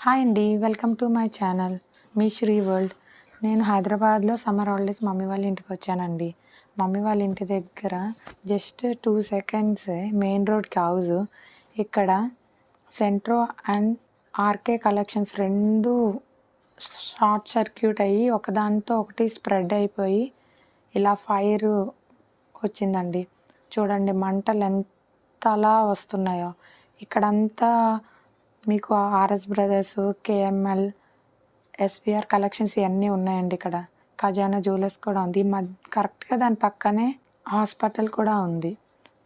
Hi అండి, welcome to my channel మీ Sri world. నేను హైదరాబాద్లో సమ్మర్ హాలిడేస్ మమ్మీ వాళ్ళ ఇంటికి వచ్చానండి. మమ్మీ వాళ్ళ ఇంటి దగ్గర జస్ట్ 2 సెకండ్స్ మెయిన్ రోడ్కి హౌస్. ఇక్కడ సెంట్రో అండ్ ఆర్కే కలెక్షన్స్ రెండు షార్ట్ సర్క్యూట్ అయ్యి ఒకదానితో ఒకటి స్ప్రెడ్ అయిపోయి ఇలా ఫైర్ వచ్చిందండి. చూడండి మంటలు ఎంతలా వస్తున్నాయో. ఇక్కడంతా మీకు RS brothers, KML, SVR collections ఇవన్నీ ఉన్నాయండి. ఇక్కడ ఖజానా జ్యువెలర్స్ కూడా ఉంది. కరెక్ట్గా దాని పక్కనే హాస్పిటల్ కూడా ఉంది.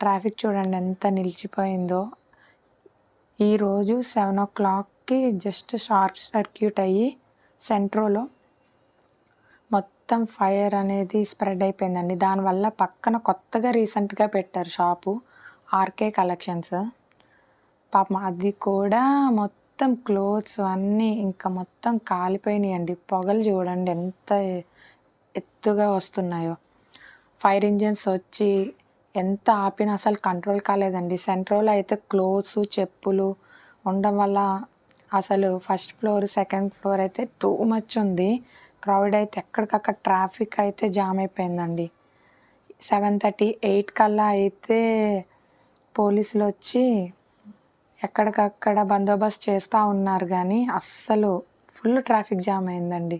ట్రాఫిక్ చూడండి ఎంత నిలిచిపోయిందో. ఈరోజు 7 o'clockకి జస్ట్ షార్ట్ సర్క్యూట్ అయ్యి సెంట్రోలో మొత్తం ఫైర్ అనేది స్ప్రెడ్ అయిపోయిందండి. దానివల్ల పక్కన కొత్తగా రీసెంట్గా పెట్టారు షాపు ఆర్కే కలెక్షన్స్. పాపం అది కూడా మొత్తం క్లోత్స్ అన్నీ ఇంకా మొత్తం కాలిపోయినాయండి. పొగలు చూడండి ఎంత ఎత్తుగా వస్తున్నాయో. ఫైర్ ఇంజిన్స్ వచ్చి ఎంత ఆపినా అసలు కంట్రోల్ కాలేదండి. సెంట్రోలో అయితే క్లోత్స్, చెప్పులు ఉండడం వల్ల అసలు ఫస్ట్ ఫ్లోర్, సెకండ్ ఫ్లోర్ అయితే టూ మచ్ ఉంది. క్రౌడ్ అయితే ఎక్కడికక్కడ ట్రాఫిక్ అయితే జామ్ అయిపోయిందండి. 7:30, 8 కల్లా అయితే పోలీసులు వచ్చి ఎక్కడికక్కడ బందోబస్తు చేస్తూ ఉన్నారు, కానీ అస్సలు ఫుల్ ట్రాఫిక్ జామ్ అయిందండి.